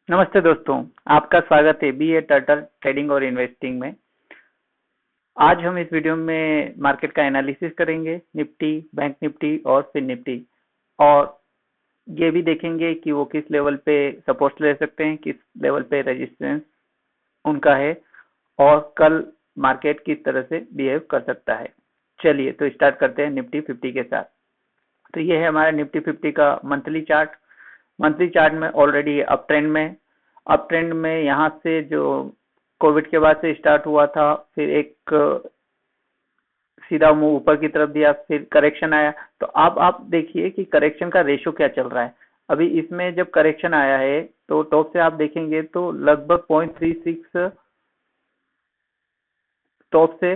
नमस्ते दोस्तों, आपका स्वागत है बी ए टर्टल ट्रेडिंग और इन्वेस्टिंग में। आज हम इस वीडियो में मार्केट का एनालिसिस करेंगे, निफ्टी, बैंक निफ्टी और फिन निफ्टी। और ये भी देखेंगे कि वो किस लेवल पे सपोर्ट ले सकते हैं, किस लेवल पे रेजिस्टेंस उनका है और कल मार्केट किस तरह से बिहेव कर सकता है। चलिए तो स्टार्ट करते हैं निफ्टी 50 के साथ। तो ये है हमारा निफ्टी 50 का मंथली चार्ट। मंथली चार्ट में ऑलरेडी अप ट्रेंड में, अप ट्रेंड में यहाँ से जो कोविड के बाद से स्टार्ट हुआ था, फिर एक सीधा मुंह ऊपर की तरफ दिया, फिर करेक्शन आया। तो अब आप देखिए कि करेक्शन का रेशो क्या चल रहा है। अभी इसमें जब करेक्शन आया है तो टॉप से आप देखेंगे तो लगभग 0.36, टॉप से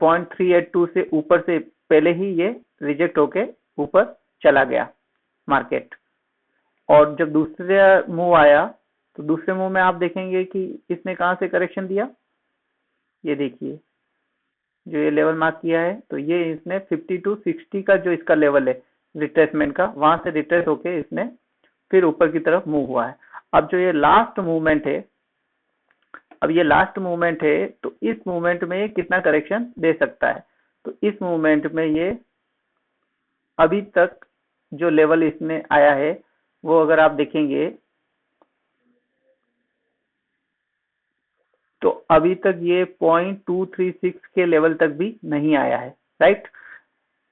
0.382 से ऊपर से पहले ही ये रिजेक्ट होके ऊपर चला गया मार्केट। और जब दूसरा मूव आया तो दूसरे मूव में आप देखेंगे कि इसने कहां से करेक्शन दिया। ये देखिए, जो ये लेवल मार्क किया है तो ये इसने 50 टू 60 का जो इसका लेवल है रिट्रेसमेंट का, वहां से रिट्रेस होके इसने फिर ऊपर की तरफ मूव हुआ है। अब जो ये लास्ट मूवमेंट है, अब ये लास्ट मूवमेंट है तो इस मूवमेंट में ये कितना करेक्शन दे सकता है। तो इस मूवमेंट में ये अभी तक जो लेवल इसने आया है वो अगर आप देखेंगे तो अभी तक ये 0.236 के लेवल तक भी नहीं आया है, राइट,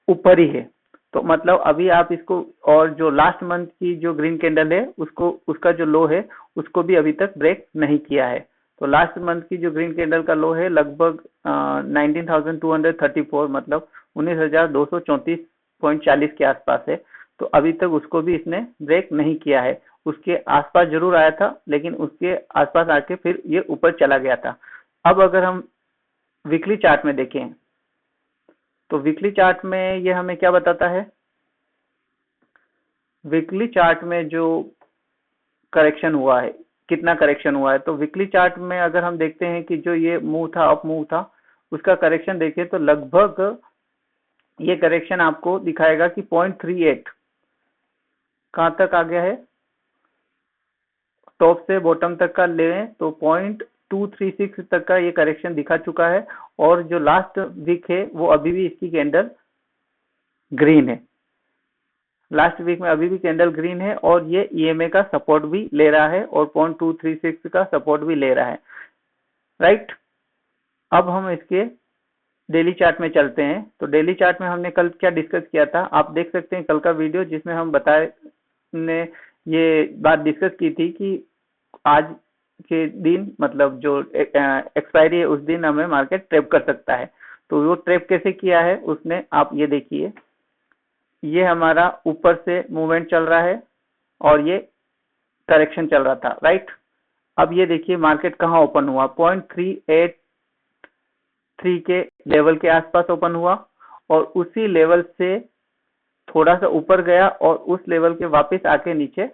ऊपर ही है। तो मतलब अभी आप इसको, और जो लास्ट मंथ की जो ग्रीन कैंडल है उसको, उसका जो लो है उसको भी अभी तक ब्रेक नहीं किया है। तो लास्ट मंथ की जो ग्रीन कैंडल का लो है लगभग 19,234, मतलब 19,234.40 के आसपास है। तो अभी तक उसको भी इसने ब्रेक नहीं किया है। उसके आसपास जरूर आया था लेकिन उसके आसपास आके फिर ये ऊपर चला गया था। अब अगर हम वीकली चार्ट में देखें तो वीकली चार्ट में ये हमें क्या बताता है। वीकली चार्ट में जो करेक्शन हुआ है, कितना करेक्शन हुआ है, तो वीकली चार्ट में अगर हम देखते हैं कि जो ये मूव था, अप मूव था, उसका करेक्शन देखें तो लगभग ये करेक्शन आपको दिखाएगा कि 0.38 कहाँ तक आ गया है। टॉप से बॉटम तक का लें तो 0.236 तक का ये करेक्शन दिखा चुका है। और जो लास्ट वीक है वो अभी भी इसकी कैंडल ग्रीन है। लास्ट वीक में अभी भी कैंडल ग्रीन है और ये ईएमए का सपोर्ट भी ले रहा है और 0.236 का सपोर्ट भी ले रहा है, राइट। अब हम इसके डेली चार्ट में चलते हैं। तो डेली चार्ट में हमने कल क्या डिस्कस किया था, आप देख सकते हैं कल का वीडियो, जिसमें हम बताए ने ये बात डिस्कस की थी कि आज के दिन, मतलब जो एक्सपायरी है उस दिन हमें मार्केट ट्रैप कर सकता है। तो वो ट्रैप कैसे किया है उसने, आप ये देखिए, ये हमारा ऊपर से मूवमेंट चल रहा है और ये करेक्शन चल रहा था, राइट। अब ये देखिए मार्केट कहाँ ओपन हुआ, 0.383 के लेवल के आसपास ओपन हुआ और उसी लेवल से थोड़ा सा ऊपर गया और उस लेवल के वापस आके नीचे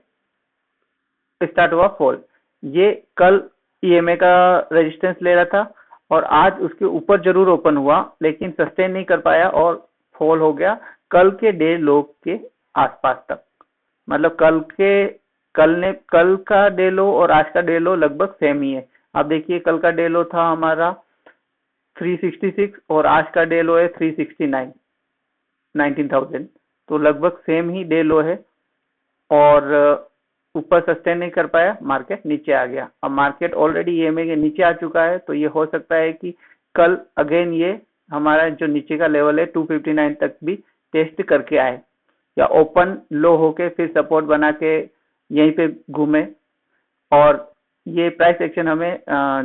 स्टार्ट हुआ फॉल। ये कल ईएमए का रेजिस्टेंस ले रहा था और आज उसके ऊपर जरूर ओपन हुआ लेकिन सस्टेन नहीं कर पाया और फॉल हो गया कल के डे लो के आसपास तक। मतलब कल का डे लो और आज का डे लो लगभग सेम ही है। आप देखिए कल का डे लो था हमारा 366 और आज का डे लो है 369, 19,000। तो लगभग सेम ही डे लो है और ऊपर सस्टेन नहीं कर पाया, मार्केट नीचे आ गया। अब मार्केट ऑलरेडी ईएमए के नीचे आ चुका है तो ये हो सकता है कि कल अगेन ये हमारा जो नीचे का लेवल है 259 तक भी टेस्ट करके आए या ओपन लो होके फिर सपोर्ट बना के यहीं पे घूमे। और ये प्राइस एक्शन हमें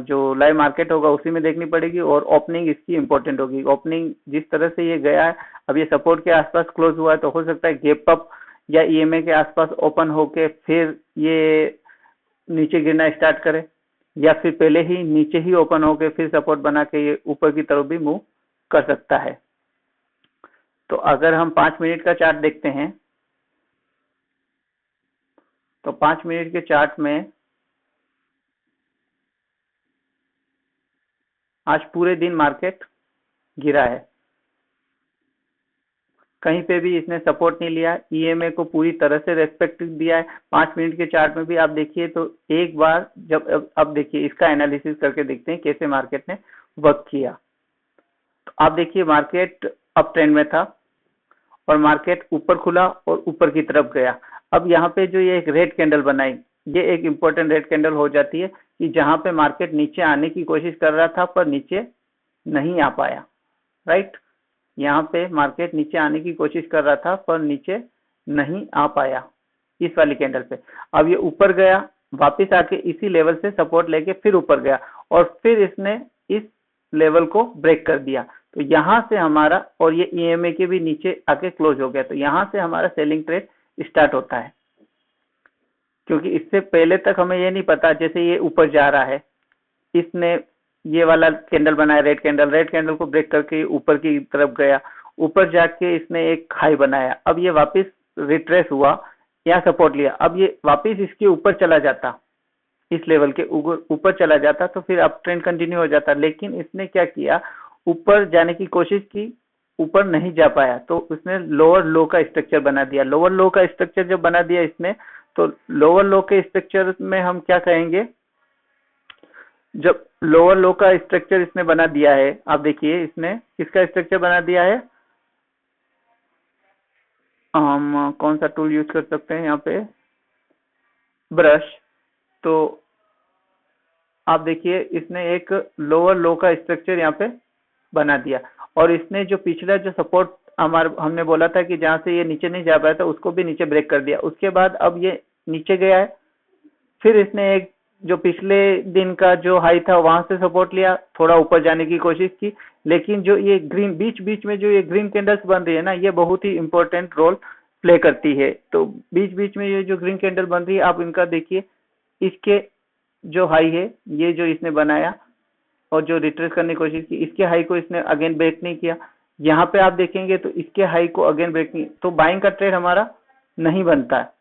जो लाइव मार्केट होगा उसी में देखनी पड़ेगी और ओपनिंग इसकी इंपॉर्टेंट होगी। ओपनिंग जिस तरह से ये गया है, अब ये सपोर्ट के आसपास क्लोज हुआ है तो हो सकता है गैप अप या ईएमए के आसपास ओपन होके फिर ये नीचे गिरना स्टार्ट करे, या फिर पहले ही नीचे ही ओपन होके फिर सपोर्ट बना के ये ऊपर की तरफ भी मूव कर सकता है। तो अगर हम 5 मिनट का चार्ट देखते हैं तो 5 मिनट के चार्ट में आज पूरे दिन मार्केट गिरा है। कहीं पे भी इसने सपोर्ट नहीं लिया, ईएमए को पूरी तरह से रेस्पेक्ट दिया है। 5 मिनट के चार्ट में भी आप देखिए तो एक बार जब अब देखिए इसका एनालिसिस करके देखते हैं कैसे मार्केट ने वर्क किया। तो आप देखिए मार्केट अप ट्रेंड में था और मार्केट ऊपर खुला और ऊपर की तरफ गया। अब यहाँ पे जो ये एक रेड कैंडल बनाई, ये एक इम्पोर्टेंट रेड कैंडल हो जाती है कि जहां पे मार्केट नीचे आने की कोशिश कर रहा था पर नीचे नहीं आ पाया, राइट। यहाँ पे मार्केट नीचे आने की कोशिश कर रहा था पर नीचे नहीं आ पाया इस वाली कैंडल पे। अब ये ऊपर गया, वापस आके इसी लेवल से सपोर्ट लेके फिर ऊपर गया और फिर इसने इस लेवल को ब्रेक कर दिया। तो यहाँ से हमारा, और ये ईएमए के भी नीचे आके क्लोज हो गया, तो यहाँ से हमारा सेलिंग ट्रेड स्टार्ट होता है। क्योंकि इससे पहले तक हमें ये नहीं पता, जैसे ये ऊपर जा रहा है, इसने ये वाला कैंडल बनाया रेड कैंडल, रेड कैंडल को ब्रेक करके ऊपर की तरफ गया, ऊपर जाके इसने एक हाई बनाया, अब ये वापस रिट्रेस हुआ, यहाँ सपोर्ट लिया, अब ये वापस इसके ऊपर चला जाता, इस लेवल के ऊपर चला जाता तो फिर अप ट्रेंड कंटिन्यू हो जाता। लेकिन इसने क्या किया, ऊपर जाने की कोशिश की, ऊपर नहीं जा पाया, तो उसने लोअर लो का स्ट्रक्चर बना दिया। लोअर लो का स्ट्रक्चर जब बना दिया इसने, तो लोअर लो के स्ट्रक्चर में हम क्या कहेंगे, जब लोअर लो का स्ट्रक्चर इसने बना दिया है, आप देखिए इसने किसका स्ट्रक्चर बना दिया है, हम कौन सा टूल यूज कर सकते हैं यहाँ पे, ब्रश। तो आप देखिए इसने एक लोअर लो का स्ट्रक्चर यहाँ पे बना दिया और इसने जो पिछला जो सपोर्ट हमने बोला था कि जहां से ये नीचे नहीं जा पाया था उसको भी नीचे ब्रेक कर दिया। उसके बाद अब ये नीचे गया है, फिर इसने एक जो पिछले दिन का जो हाई था वहां से सपोर्ट लिया, थोड़ा ऊपर जाने की कोशिश की, लेकिन जो ये ग्रीन बीच बीच में जो ये ग्रीन कैंडल्स बन रही है ना, ये बहुत ही इंपॉर्टेंट रोल प्ले करती है। तो बीच बीच में ये जो ग्रीन कैंडल बन रही है आप इनका देखिए, इसके जो हाई है ये जो इसने बनाया और जो रिट्रेस करने की कोशिश की, इसके हाई को इसने अगेन ब्रेक नहीं किया। यहाँ पे आप देखेंगे तो इसके हाई को अगेन ब्रेक नहीं, तो बाइंग का ट्रेड हमारा नहीं बनता है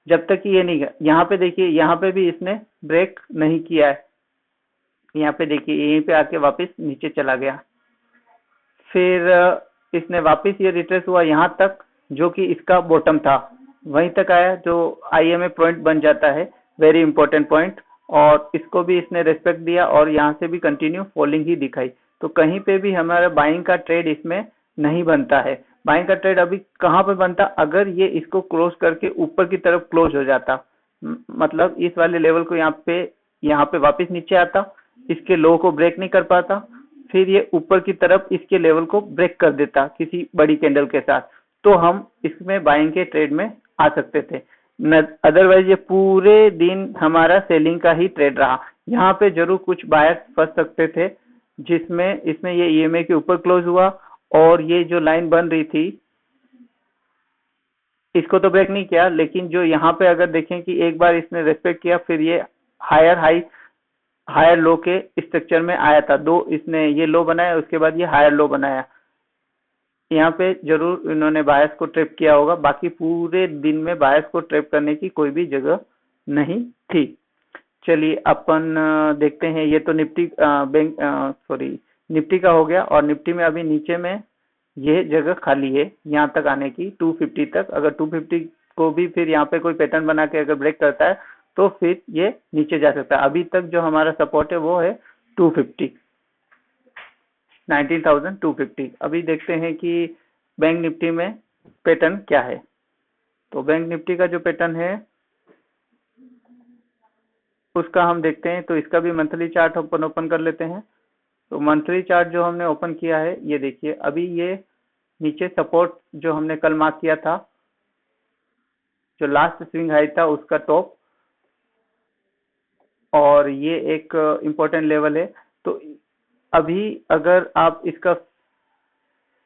जब तक कि ये नहीं गया। यहाँ पे देखिए, यहाँ पे भी इसने ब्रेक नहीं किया है, यहाँ पे देखिए यहीं पे आके वापस नीचे चला गया, फिर इसने वापस ये रिट्रेस हुआ यहाँ तक जो कि इसका बॉटम था, वहीं तक आया जो आईएमए पॉइंट बन जाता है, वेरी इंपॉर्टेंट पॉइंट, और इसको भी इसने रेस्पेक्ट दिया और यहाँ से भी कंटिन्यू फॉलिंग ही दिखाई। तो कहीं पे भी हमारा बाइंग का ट्रेड इसमें नहीं बनता है। बाइंग का ट्रेड अभी कहाँ पे बनता, अगर ये इसको क्लोज करके ऊपर की तरफ क्लोज हो जाता, मतलब इस वाले लेवल को यहाँ पे वापस नीचे आता, इसके लो को ब्रेक नहीं कर पाता, फिर ये ऊपर की तरफ इसके लेवल को ब्रेक कर देता किसी बड़ी कैंडल के साथ, तो हम इसमें बाइंग के ट्रेड में आ सकते थे। अदरवाइज ये पूरे दिन हमारा सेलिंग का ही ट्रेड रहा। यहाँ पे जरूर कुछ बायर्स फंस सकते थे, जिसमें इसमें ये ईएमए के ऊपर क्लोज हुआ और ये जो लाइन बन रही थी इसको तो ब्रेक नहीं किया, लेकिन जो यहाँ पे अगर देखें कि एक बार इसने रेस्पेक्ट किया, फिर ये हायर हाई हायर लो के स्ट्रक्चर में आया था, दो इसने ये लो बनाया उसके बाद ये हायर लो बनाया। यहाँ पे जरूर इन्होंने बायस को ट्रैप किया होगा, बाकी पूरे दिन में बायस को ट्रैप करने की कोई भी जगह नहीं थी। चलिए अपन देखते हैं, ये तो निफ्टी बैंक निफ्टी का हो गया, और निफ्टी में अभी नीचे में ये जगह खाली है यहाँ तक आने की 250 तक। अगर 250 को भी फिर यहाँ पे कोई पैटर्न बना के अगर ब्रेक करता है तो फिर ये नीचे जा सकता है। अभी तक जो हमारा सपोर्ट है वो है 250, 19,250। अभी देखते हैं कि बैंक निफ्टी में पैटर्न क्या है। तो बैंक निफ्टी का जो पैटर्न है उसका हम देखते हैं, तो इसका भी मंथली चार्ट अपन ओपन कर लेते हैं। तो मंथली चार्ट जो हमने ओपन किया है, ये देखिए अभी ये नीचे सपोर्ट जो हमने कल मार्क किया था, जो लास्ट स्विंग हाई था उसका टॉप, और ये एक इम्पोर्टेंट लेवल है। तो अभी अगर आप इसका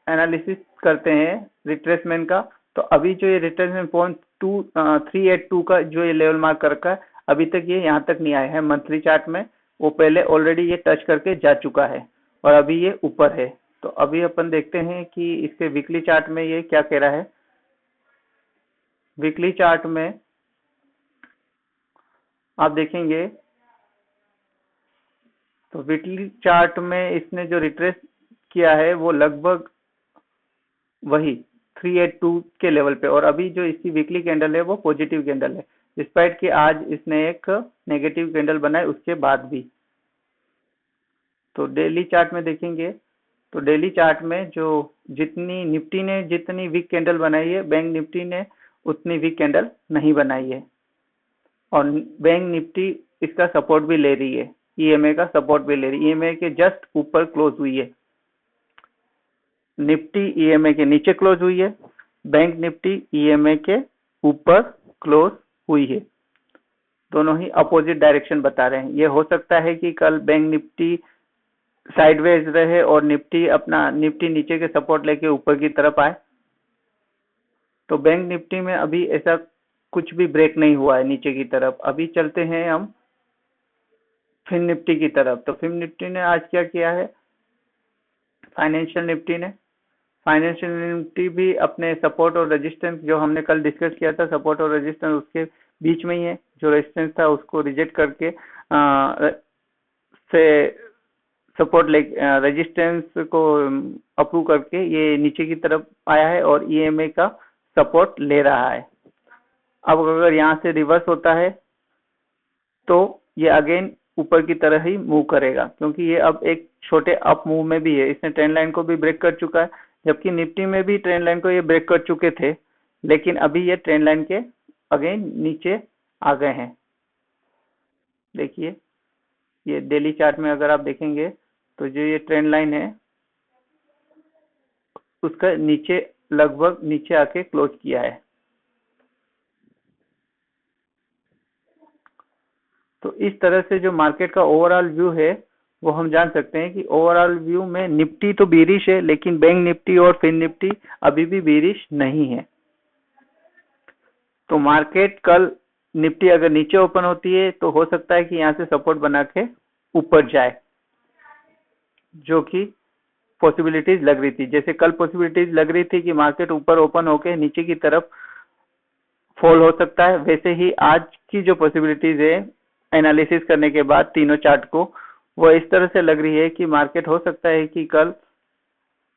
एनालिसिस करते हैं रिट्रेसमेंट का, तो अभी जो ये रिट्रेसमेंट पॉइंट 382 का जो ये लेवल मार्क कर रखा है, अभी तक ये यहाँ तक नहीं आया है मंथली चार्ट में, वो पहले ऑलरेडी ये टच करके जा चुका है और अभी ये ऊपर है। तो अभी अपन देखते हैं कि इसके वीकली चार्ट में ये क्या कह रहा है। वीकली चार्ट में आप देखेंगे तो वीकली चार्ट में इसने जो रिट्रेस किया है वो लगभग वही 382 के लेवल पे, और अभी जो इसकी वीकली कैंडल है वो पॉजिटिव कैंडल है, डिस्पाइट कि आज इसने एक नेगेटिव कैंडल बनाए उसके बाद भी। तो डेली चार्ट में देखेंगे तो डेली चार्ट में जो जितनी निफ्टी ने जितनी वीक कैंडल बनाई है, बैंक निफ्टी ने उतनी वीक कैंडल नहीं बनाई है, और बैंक निफ्टी इसका सपोर्ट भी ले रही है, ईएमए का सपोर्ट भी ले रही है, ईएमए के जस्ट ऊपर क्लोज हुई है। निफ्टी ईएमए के नीचे क्लोज हुई है, बैंक निफ्टी ईएमए के ऊपर क्लोज हुई है। दोनों ही अपोजिट डायरेक्शन बता रहे हैं। ये हो सकता है कि कल बैंक निफ्टी साइडवेज रहे और निफ्टी नीचे के सपोर्ट लेके ऊपर की तरफ आए। तो बैंक निफ्टी में अभी ऐसा कुछ भी ब्रेक नहीं हुआ है नीचे की तरफ। अभी चलते हैं हम फिन निफ्टी की तरफ। तो फिन निफ्टी ने आज क्या किया है, फाइनेंशियल निफ्टी भी अपने सपोर्ट और रेजिस्टेंस जो हमने कल डिस्कस किया था, सपोर्ट और रेजिस्टेंस उसके बीच में ही है। जो रेजिस्टेंस था उसको रिजेक्ट करके सपोर्ट ले रेजिस्टेंस को अप्रूव करके ये नीचे की तरफ आया है और ईएमए का सपोर्ट ले रहा है। अब अगर यहाँ से रिवर्स होता है तो ये अगेन ऊपर की तरह ही मूव करेगा, क्योंकि ये अब एक छोटे अप मूव में भी है। इसने ट्रेंड लाइन को भी ब्रेक कर चुका है, जबकि निफ्टी में भी ट्रेंड लाइन को ये ब्रेक कर चुके थे, लेकिन अभी ये ट्रेंड लाइन के अगेन नीचे आ गए हैं। देखिए ये डेली चार्ट में अगर आप देखेंगे तो जो ये ट्रेंड लाइन है उसका नीचे लगभग नीचे आके क्लोज किया है। तो इस तरह से जो मार्केट का ओवरऑल व्यू है वो हम जान सकते हैं कि ओवरऑल व्यू में निफ्टी तो बीरिश है, लेकिन बैंक निफ्टी और फिन निफ्टी अभी भी बीरिश नहीं है। तो मार्केट कल निफ्टी अगर नीचे ओपन होती है तो हो सकता है कि यहाँ से सपोर्ट बना के ऊपर जाए, जो कि पॉसिबिलिटीज लग रही थी। जैसे कल पॉसिबिलिटीज लग रही थी कि मार्केट ऊपर ओपन होके नीचे की तरफ फॉल हो सकता है, वैसे ही आज की जो पॉसिबिलिटीज है एनालिसिस करने के बाद तीनों चार्ट को, वो इस तरह से लग रही है कि मार्केट हो सकता है कि कल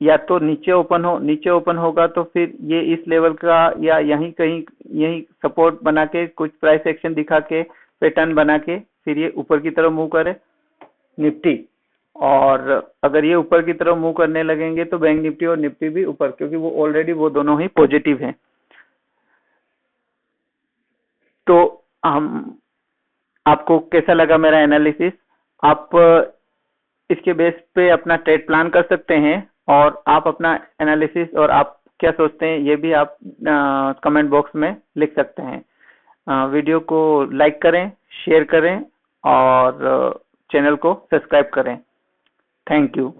या तो नीचे ओपन होगा तो फिर ये इस लेवल का या यही सपोर्ट बना के कुछ प्राइस एक्शन दिखा के पैटर्न बना के फिर ये ऊपर की तरफ मूव करे निफ्टी। और अगर ये ऊपर की तरफ मूव करने लगेंगे तो बैंक निफ्टी और निफ्टी भी ऊपर, क्योंकि वो ऑलरेडी वो दोनों ही पॉजिटिव हैं। तो हम आपको कैसा लगा मेरा एनालिसिस? आप इसके बेस पे अपना ट्रेड प्लान कर सकते हैं, और आप अपना एनालिसिस और आप क्या सोचते हैं ये भी आप कमेंट बॉक्स में लिख सकते हैं। वीडियो को लाइक करें, शेयर करें और चैनल को सब्सक्राइब करें। Thank you.